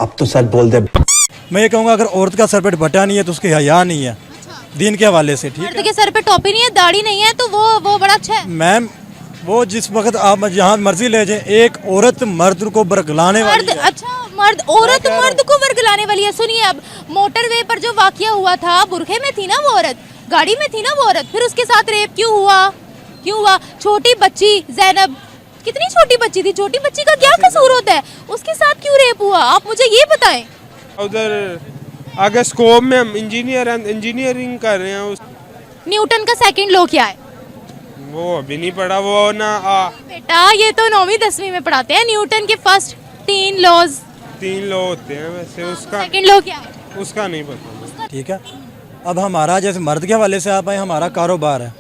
अब तो सच बोल दे। मैं ये कहूँगा अगर औरत का सर पे दुपट्टा नहीं है तो उसके हया नहीं है दीन के हवाले से, ठीक मर्द है के सर पे टोपी नहीं है, दाढ़ी नहीं है, तो वो बड़ा अच्छा है। मैम। वो जिस वक्त आप जहाँ मर्जी ले जाए, एक औरत मर्द को बरगलाने वाली मर्द है। अच्छा, मर्द औरत मर्द को वर्गलाने वाली है। सुनिए, अब मोटरवे पर जो वाकया हुआ था, बुरखे में थी ना वो औरत, गाड़ी में थी ना वो औरत, फिर उसके साथ रेप क्यों हुआ? छोटी बच्ची जैनब, कितनी छोटी बच्ची थी, छोटी बच्ची का क्या कसूर होता है, उसके साथ क्यों रेप हुआ? आप मुझे ये बताएं। उधर आगे स्कोप में हम इंजीनियरिंग कर रहे हैं। न्यूटन का सेकंड लॉ क्या है? वो अभी नहीं पढ़ा, वो ना बेटा ये तो 9वीं 10वीं में पढ़ाते हैं। न्यूटन के फर्स्ट 3 लॉज, 3 लॉ होते हैं वैसे, उसका सेकंड लॉ क्या है? उसका नहीं पता। ठीक है। अब हमारा जैसे मर्द के हवाले से आप आए, हमारा कारोबार है,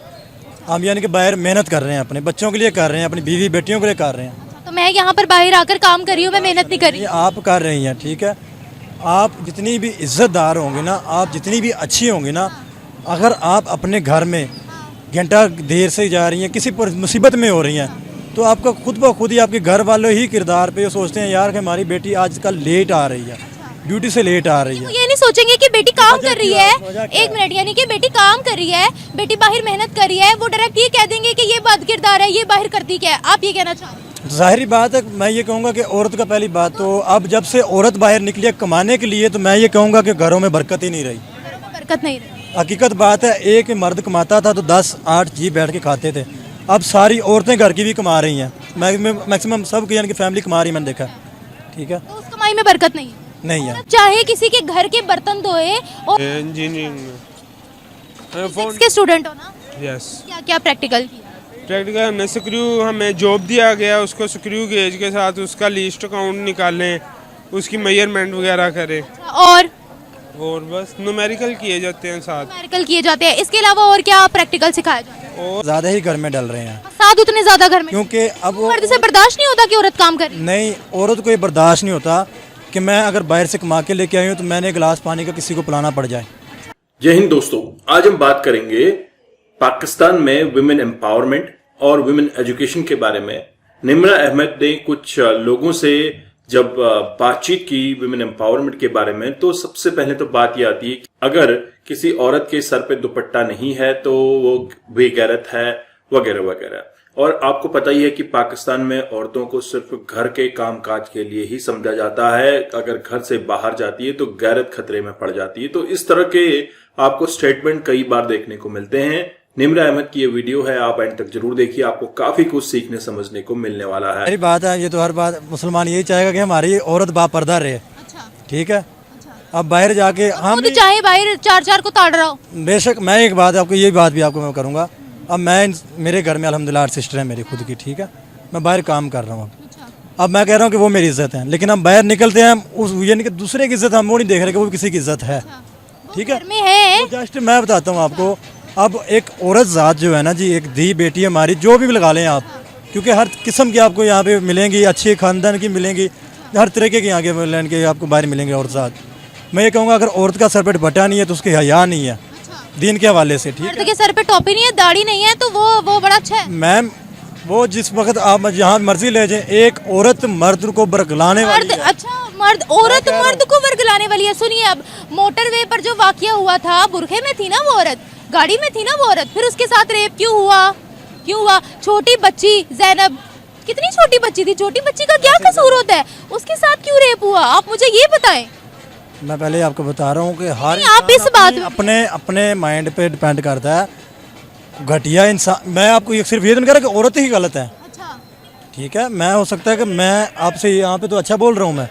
हम यानी कि बाहर मेहनत कर रहे हैं, अपने बच्चों के लिए कर रहे हैं, अपनी बीवी बेटियों के लिए कर रहे हैं। तो मैं यहाँ पर बाहर आकर काम कर रही हूँ, मैं मेहनत नहीं कर रही। ये आप कर रही हैं, ठीक है। आप जितनी भी इज्जतदार होंगे ना, आप जितनी भी अच्छी होंगी ना, अगर आप अपने घर में घंटा देर से जा रही हैं, किसी पर मुसीबत में हो रही हैं, तो आपका खुद ब खुद ही आपके घर वालों ही किरदार पे सोचते हैं यार कि हमारी बेटी आजकल लेट आ रही है, ड्यूटी से लेट आ रही है। ये नहीं सोचेंगे कि बेटी काम कर रही है, वजह क्या 1 मिनट, यानी कि बेटी काम कर रही है, बेटी बाहर मेहनत कर रही है, वो डायरेक्ट ये कह देंगे कि ये बद किरदार है, ये बाहर करती क्या है? आप ये कहना चाह रहे हैं? जाहिर बात है, मैं ये कहूँगा कि औरत का पहली बात तो अब जब से औरत बाहर निकली है कमाने के लिए, तो मैं ये कहूँगा कि घरों में बरकत ही नहीं रही। घरों में बरकत नहीं रही। हकीकत बात है, एक मर्द कमाता था तो 10-8 जी बैठ के खाते थे। अब सारी औरतें घर की भी कमा रही हैं, मैक्सिमम सब की यानी कि फैमिली कमा रही है, मैंने देखा। ठीक है, तो उस कमाई में बरकत नहीं है। नहीं है। चाहे किसी के घर के बर्तन धोए और इंजीनियरिंग फिजिक्स के स्टूडेंट हो ना, यस, क्या क्या प्रैक्टिकल किया? प्रैक्टिकल हमने स्क्रू, हमें जॉब दिया गया, उसको स्क्रू गेज के साथ उसका लिस्ट अकाउंट निकालें, उसकी मेजरमेंट वगैरह करें, और बस न्यूमेरिकल किए जाते हैं साथ। न्यूमेरिकल किए जाते हैं। इसके अलावा और क्या प्रैक्टिकल सिखाया जाता है? और ज़्यादा ही घर में डल रहे हैं, साथ उतने ज्यादा घर में, क्योंकि अब वो मर्द से बर्दाश्त नहीं होता कि औरत काम करे। नहीं, औरत को ये बर्दाश्त नहीं होता कि मैं अगर बाहर से कमा के लेके आई हूँ तो मैंने गिलास पानी का किसी को पिलाना पड़ जाए। जय हिंद दोस्तों, आज हम बात करेंगे पाकिस्तान में विमेन एम्पावरमेंट और विमेन एजुकेशन के बारे में। निम्रा अहमद ने कुछ लोगों से जब बातचीत की विमेन एम्पावरमेंट के बारे में, तो सबसे पहले तो बात यह आती है कि अगर किसी औरत के सर पे दुपट्टा नहीं है तो वो बेगैरत है, वगैरह वगैरह। और आपको पता ही है कि पाकिस्तान में औरतों को सिर्फ घर के कामकाज के लिए ही समझा जाता है, अगर घर से बाहर जाती है तो गैरत खतरे में पड़ जाती है। तो इस तरह के आपको स्टेटमेंट कई बार देखने को मिलते हैं। निम्रा अहमद की ये वीडियो है, आप एंड तक जरूर देखिए, आपको काफी कुछ सीखने समझने को मिलने वाला है। मेरी बात है, ये तो हर बात मुसलमान यही चाहेगा कि हमारी औरत बापर्दा रहे। ठीक है, अब बाहर जाके हम तो चाहे बाहर 4-4 को ताड़ रहा हो। बेशक, मैं एक बात आपको, ये बात भी आपको मैं करूँगा। अब मेरे घर में अल्हम्दुलिल्लाह 8 सिस्टर है मेरी खुद की, ठीक है। मैं बाहर काम कर रहा हूँ, अब मैं कह रहा हूँ कि वो मेरी इज्जत है, लेकिन हम बाहर निकलते हैं उस यानी कि दूसरे की इज्जत हम वो नहीं देख रहे कि वो किसी की इज्जत है, ठीक है। जस्ट मैं बताता हूँ आपको, अब एक औरत ज़ात जो है ना जी, एक धी बेटी हमारी, जो भी लगा लें आप, क्योंकि हर किस्म की आपको यहाँ पे मिलेंगी, अच्छे खानदान की मिलेंगी, हर तरीके के यहाँ के लैंड के आपको बाहर मिलेंगे औरत ज़ात। मैं ये कहूँगा अगर औरत का सर पे दुपट्टा नहीं है तो उसके हया नहीं है दीन के हवाले से, ठीक है। मर्द के सर पे टोपी नहीं है, दाढ़ी नहीं है, तो वो बड़ा अच्छा है। मैम, वो जिस वक्त आप जहाँ मर्जी ले जाए, एक औरत मर्द को बरगलाने वाली है। अच्छा, मर्द औरत मर्द को वर्गलाने वाली है। सुनिए, अब मोटरवे पर जो वाकया हुआ था, बुरखे में थी ना वो औरत, गाड़ी में थी ना वो औरत, फिर उसके साथ रेप क्यों हुआ? छोटी बच्ची जैनब, कितनी छोटी बच्ची थी, छोटी बच्ची का क्या कसूर होता है, उसके साथ क्यों रेप हुआ? आप मुझे ये बताएं। मैं पहले आपको बता रहा हूँ कि हर आप इस बात में अपने माइंड पे डिपेंड करता है। घटिया इंसान, मैं आपको ये सिर्फ ये नहीं कह रहा कि औरत ही गलत है, अच्छा, ठीक है। मैं हो सकता है कि मैं आपसे यहाँ पे तो अच्छा बोल रहा हूँ, मैं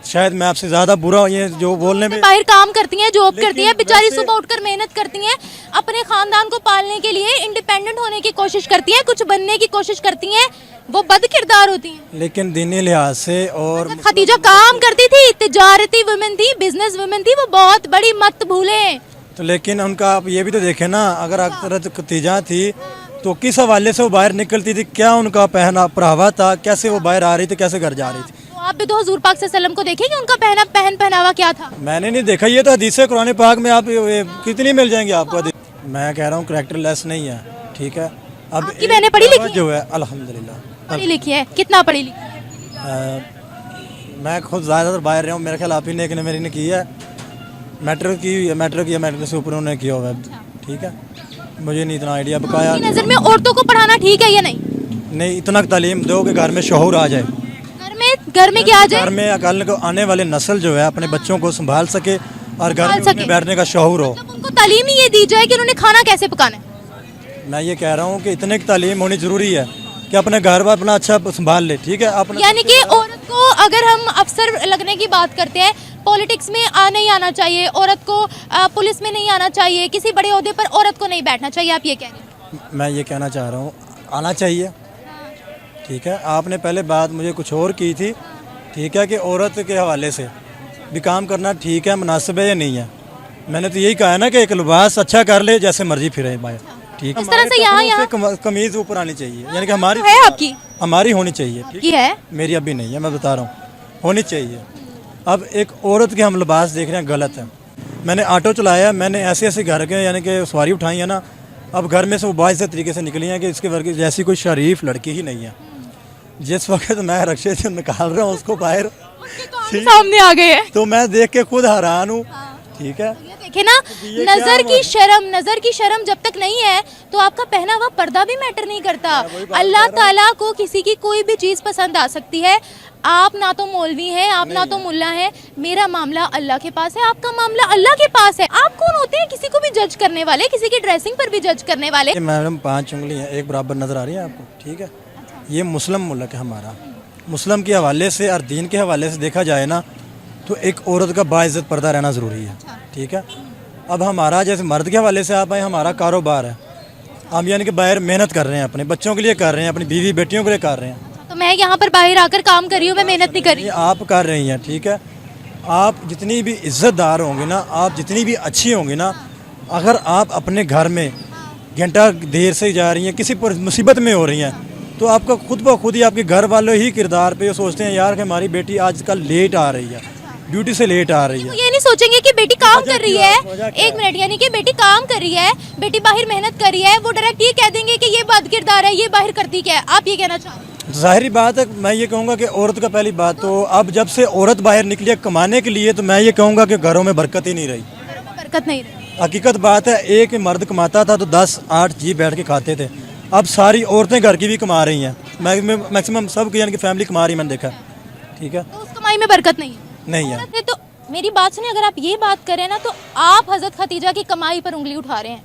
शायद मैं आपसे ज्यादा बुरा ये जो बोलने में। बाहर काम करती हैं, जॉब करती हैं, बेचारी सुबह उठकर मेहनत करती हैं, अपने खानदान को पालने के लिए इंडिपेंडेंट होने की कोशिश करती हैं, कुछ बनने की कोशिश करती हैं, वो बद किरदार होती हैं। लेकिन दीनी लिहाज से और खदीजा काम करती थी, तिजारती वुमेन थी, बिजनेस वुमेन थी, वो बहुत बड़ी, मत भूलें। तो लेकिन उनका आप ये भी तो देखें ना, अगर अक्सरत खतीजा थी तो किस हवाले से वो बाहर निकलती थी, क्या उनका पहनावा था, कैसे वो बाहर आ रही थी, कैसे घर जा रही थी। तो आप भी तो हुजूर पाक सल्लल्लाहु अलैहि वसल्लम को देखें कि उनका पहनावा क्या था। मैंने नहीं देखा, ये तो हदीस है कुरान पाक में, आप कितनी मिल जाएंगी आपको। मैं कह रहा हूँ कैरेक्टर लेस नहीं है, ठीक है। अब आपकी बहनें पढ़ी लिखी जो है अल्हम्दुलिल्लाह पढ़ी लिखी है, कितना पढ़ी लिखी? मैं खुद ज़्यादातर बाहर रहा हूँ, मेरा ख्याल आप ही ने एक ने मेरी ने की है, मेट्रो से ऊपर उन्होंने किया हुआ है, ठीक है। मुझे नहीं इतना आइडिया बकाया। आपकी नज़र में औरतों को पढ़ाना ठीक है या नहीं? नहीं, इतना तालीम दो कि घर में शऊर आ जाए, घर में क्या आ जाए? घर में अकाल को आने वाले नस्ल जो है अपने बच्चों को संभाल सके और घर में उनमें बैठने का शऊर हो। मतलब उनको तालीम ही ये दी जाए कि उन्होंने खाना कैसे पकाना है। मैं ये कह रहा हूँ कि इतने की तालीम होनी ज़रूरी है कि अपने घर में अपना अच्छा संभाल ले, ठीक है। अपना यानी कि औरत को अगर हम अफसर लगने की बात करते हैं, पॉलिटिक्स में नहीं आना चाहिए औरत को, पुलिस में नहीं आना चाहिए, किसी बड़े ओहदे पर औरत को नहीं बैठना चाहिए, आप ये कह रहे हैं? मैं ये कहना चाह रहा हूँ आना चाहिए, ठीक है। आपने पहले बात मुझे कुछ और की थी, ठीक है, कि औरत के हवाले से भी काम करना ठीक है, मुनासिब है या नहीं है। मैंने तो यही कहा है ना कि एक लिबास अच्छा कर ले, जैसे मर्जी फिरे बाहर, ठीक है। इस तरह से यहाँ कमीज ऊपर आनी चाहिए, यानी कि हमारी है आपकी हमारी होनी चाहिए, ठीक की है, मेरी अभी नहीं है, मैं बता रहा हूँ, होनी चाहिए। अब एक औरत के हम लिबास देख रहे हैं, गलत है। मैंने ऑटो चलाया, मैंने ऐसे ऐसे घर के यानी कि सवारी उठाई है ना, अब घर में से वो बाइज़ तरीके से निकली हैं कि इसके वर्ग जैसी कोई शरीफ लड़की ही नहीं है। जिस वक्त मैं रक्शे से निकाल रहा हूँ उसको बाहर, सामने आ गए हैं, तो मैं देख के खुद हैरान हूँ, ठीक है। ये देखे ना, नजर की शर्म जब तक नहीं है तो आपका पहना हुआ पर्दा भी मैटर नहीं करता। अल्लाह ताला को किसी की कोई भी चीज़ पसंद आ सकती है। आप ना तो मौलवी हैं, आप ना तो मुल्ला हैं, मेरा मामला अल्लाह के पास है, आपका मामला अल्लाह के पास है। आप कौन होते हैं किसी को भी जज करने वाले, किसी की ड्रेसिंग पर भी जज करने वाले? मैडम 5 उंगली है, एक बराबर नज़र आ रही है आपको, ठीक है। ये मुस्लिम मुल्क है हमारा, मुस्लिम के हवाले से और दीन के हवाले से देखा जाए ना तो एक औरत का बाइज़्ज़त पर्दा रहना ज़रूरी है, ठीक है। अब हमारा जैसे मर्द के हवाले से आप आए, हमारा कारोबार है, हम यानी कि बाहर मेहनत कर रहे हैं, अपने बच्चों के लिए कर रहे हैं, अपनी बीवी बेटियों के लिए कर रहे हैं। तो मैं यहाँ पर बाहर आकर काम कर रही हूँ, मैं मेहनत नहीं कर रही। आप कर रही हैं, ठीक है। आप जितनी भी इज़्ज़तदार होंगे ना, आप जितनी भी अच्छी होंगी ना, अगर आप अपने घर में घंटा देर से जा रही हैं, किसी पर मुसीबत में हो रही हैं, तो आपका खुद ब खुद ही आपके घर वालों ही किरदार पे सोचते हैं यार कि हमारी बेटी आजकल लेट आ रही है, ड्यूटी से लेट आ रही है। ये नहीं सोचेंगे कि बेटी काम कर रही है, एक मिनट, यानी कि बेटी काम कर रही है, बेटी बाहर मेहनत कर रही है, वो डायरेक्ट ये कह देंगे कि ये बद किरदार है, ये बाहर करती क्या है। आप ये कहना चाह रहे हैं? ज़ाहिरी बात है, मैं ये कहूँगा कि औरत का पहली बात तो अब जब से औरत बाहर निकली है कमाने के लिए, तो मैं ये कहूँगा कि घरों में बरकत ही नहीं रही, बरकत नहीं रही। हकीकत बात है, एक मर्द कमाता था तो 10-8 जी बैठ के खाते थे, अब सारी औरतें घर की भी कमा रही हैं, मैक्सिमम सब यानी कि फैमिली कमा रही है, मैंने देखा, ठीक है। तो उस कमाई में बरकत नहीं है, नहीं है। तो मेरी बात सुनिए, अगर आप ये बात करें ना तो आप हजरत खतीजा की कमाई पर उंगली उठा रहे हैं।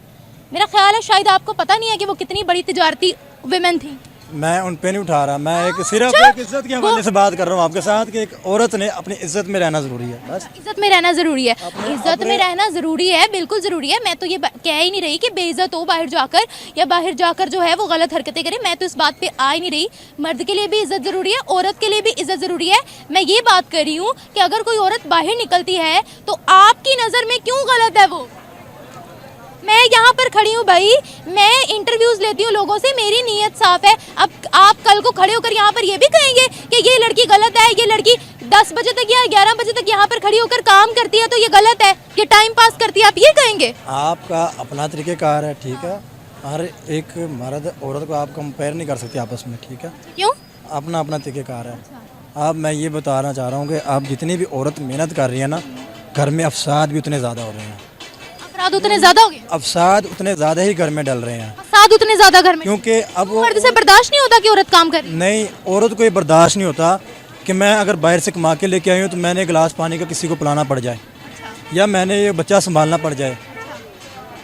मेरा ख्याल है शायद आपको पता नहीं है कि वो कितनी बड़ी तिजारती विमेन थी। मैं उन पे नहीं उठा रहा, मैं एक सिर्फ एक इज्जत के हवाले से बात कर रहा हूँ आपके साथ कि एक औरत ने अपनी इज्जत में रहना जरूरी है, बस। इज्जत में रहना जरूरी है, इज्जत में रहना जरूरी है, बिल्कुल जरूरी है। मैं तो ये कह ही नहीं रही कि बेइज्जत हो बाहर जाकर, या बाहर जाकर जो है वो गलत हरकतें करे, मैं तो इस बात पे आ ही नहीं रही। मर्द के लिए भी इज्जत जरूरी है, औरत के लिए भी इज्जत जरूरी है। मैं ये बात कर रही हूँ कि अगर कोई औरत बाहर निकलती है तो आपकी नज़र में क्यों गलत है वो? मैं यहाँ पर खड़ी हूँ भाई, मैं इंटरव्यूज लेती हूँ लोगों से, मेरी नीयत साफ है। अब आप कल को खड़े होकर यहाँ पर ये भी कहेंगे कि ये लड़की गलत है, ये लड़की 10 बजे तक या 11 बजे तक यहाँ पर खड़ी होकर काम करती है तो ये गलत है, ये टाइम पास करती है, आप ये कहेंगे? आपका अपना तरीक़ेकार है, ठीक है। हर एक मर्द औरत को आप कंपेयर नहीं कर सकते आपस में, ठीक है। क्यों? अपना अपना तरीक़ेकार है। अब मैं ये बताना चाह रहा हूँ कि आप जितनी भी औरत मेहनत कर रही है ना, घर में अफसाद भी उतने ज़्यादा हो रहे हैं। अपराध उतने ज्यादा हो गए, अफसाद उतने ज़्यादा ही घर में डल रहे हैं, अफसाद उतने ज्यादा घर में, क्योंकि अब वो मर्द से बर्दाश्त नहीं होता कि औरत काम करे। नहीं, औरत को ये बर्दाश्त नहीं होता कि मैं अगर बाहर से कमा के लेके आई हूँ तो मैंने गिलास पानी का किसी को पिलाना पड़ जाए, या मैंने ये बच्चा संभालना पड़ जाए।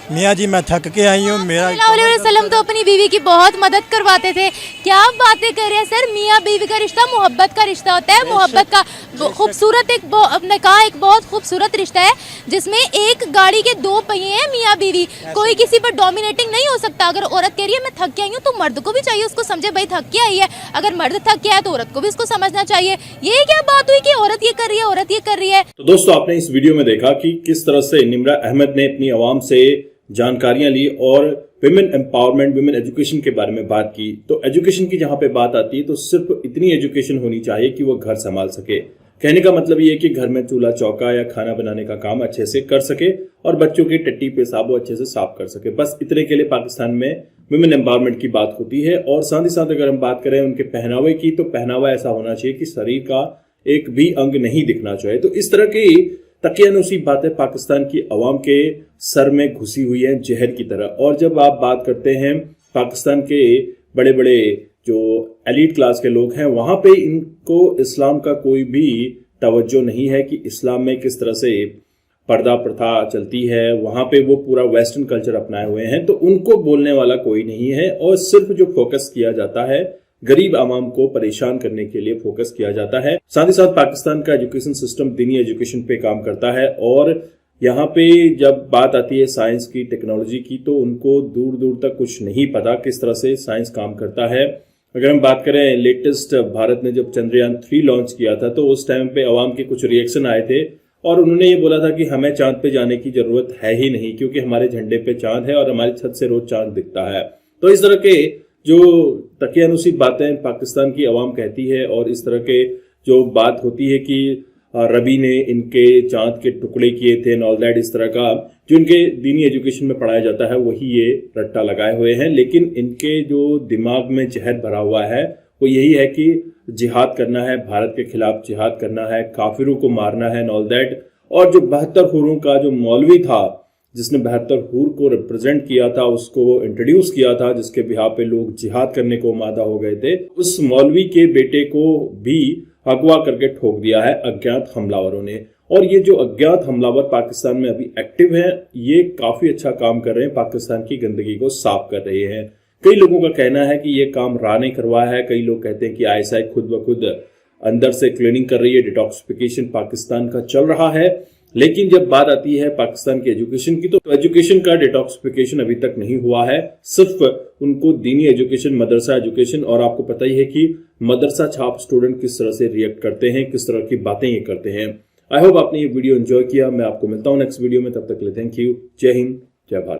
मियाँ जी मैं थक के आई हूँ, मेरा सल्लल्लाहु अलैहि वसल्लम तो अपनी बीवी की बहुत मदद करवाते थे। क्या आप बातें कर रहे हैं सर? मियाँ बीवी का रिश्ता मोहब्बत का रिश्ता होता है, मोहब्बत का खूबसूरत अपने कहा एक बहुत खूबसूरत रिश्ता है जिसमें एक गाड़ी के 2 पहिए हैं, मियाँ बीवी। कोई किसी पर डोमिनेटिंग नहीं हो सकता। अगर औरत कह रही है मैं थक के आई हूँ तो मर्द को भी चाहिए उसको समझे भाई थक के आई है। अगर मर्द थक के आया तो औरत को भी उसको समझना चाहिए। ये क्या बात हुई कि औरत ये कर रही है, औरत ये कर रही है? तो दोस्तों, आपने इस वीडियो में देखा कि किस तरह से निम्रा अहमद ने अपनी आवाम से जानकारियां ली और विमेन एम्पावरमेंट, विमेन एजुकेशन के बारे में बात की। तो एजुकेशन की जहां पे बात आती है तो सिर्फ इतनी एजुकेशन होनी चाहिए कि वो घर संभाल सके। कहने का मतलब ये है कि घर में चूल्हा चौका या खाना बनाने का काम अच्छे से कर सके और बच्चों की टट्टी पेशाब अच्छे से साफ कर सके। बस इतने के लिए पाकिस्तान में विमेन एम्पावरमेंट की बात होती है। और साथ ही साथ अगर हम बात करें उनके पहनावे की, तो पहनावा ऐसा होना चाहिए कि शरीर का एक भी अंग नहीं दिखना चाहिए। तो इस तरह की तकियानुसी बातें पाकिस्तान की अवाम के सर में घुसी हुई हैं जहर की तरह। और जब आप बात करते हैं पाकिस्तान के बड़े बड़े जो एलीट क्लास के लोग हैं, वहां पे इनको इस्लाम का कोई भी तवज्जो नहीं है कि इस्लाम में किस तरह से पर्दा प्रथा चलती है। वहां पे वो पूरा वेस्टर्न कल्चर अपनाए हुए हैं, तो उनको बोलने वाला कोई नहीं है। और सिर्फ जो फोकस किया जाता है गरीब आवाम को परेशान करने के लिए फोकस किया जाता है। साथ ही साथ पाकिस्तान का एजुकेशन सिस्टम दीनी एजुकेशन पे काम करता है। और यहाँ पे जब बात आती है साइंस की, टेक्नोलॉजी की, तो उनको दूर दूर तक कुछ नहीं पता किस तरह से साइंस काम करता है। अगर हम बात करें लेटेस्ट, भारत ने जब चंद्रयान 3 लॉन्च किया था तो उस टाइम पे अवाम के कुछ रिएक्शन आए थे और उन्होंने ये बोला था कि हमें चांद पे जाने की जरूरत है ही नहीं, क्योंकि हमारे झंडे पे चांद है और हमारी छत से रोज चांद दिखता है। तो इस तरह के जो तकियानुसी बातें पाकिस्तान की अवाम कहती है और इस तरह के जो बात होती है कि रबी ने इनके चांद के टुकड़े किए थे एंड ऑल दैट, इस तरह का जो इनके दीनी एजुकेशन में पढ़ाया जाता है वही ये रट्टा लगाए हुए हैं। लेकिन इनके जो दिमाग में जहर भरा हुआ है वो यही है कि जिहाद करना है, भारत के खिलाफ जिहाद करना है, काफिरों को मारना है एंड ऑल दैट। और जो 72 हुरों का जो मौलवी था जिसने 72 हुर को रिप्रेजेंट किया था, उसको इंट्रोड्यूस किया था, जिसके बिहार पे लोग जिहाद करने को मादा हो गए थे, उस मौलवी के बेटे को भी अगवा करके ठोक दिया है अज्ञात हमलावरों ने। और ये जो अज्ञात हमलावर पाकिस्तान में अभी एक्टिव हैं, ये काफी अच्छा काम कर रहे हैं, पाकिस्तान की गंदगी को साफ कर रहे हैं। कई लोगों का कहना है कि ये काम रा ने करवाया है, कई लोग कहते हैं कि आईएसआई खुद ब खुद अंदर से क्लीनिंग कर रही है, डिटॉक्सिफिकेशन पाकिस्तान का चल रहा है। लेकिन जब बात आती है पाकिस्तान के एजुकेशन की, तो एजुकेशन का डिटॉक्सिफिकेशन अभी तक नहीं हुआ है। सिर्फ उनको दीनी एजुकेशन, मदरसा एजुकेशन, और आपको पता ही है कि मदरसा छाप स्टूडेंट किस तरह से रिएक्ट करते हैं, किस तरह की बातें ये करते हैं। आई होप आपने ये वीडियो एंजॉय किया। मैं आपको मिलता हूं नेक्स्ट वीडियो में, तब तक के लिए थैंक यू। जय हिंद, जय भारत।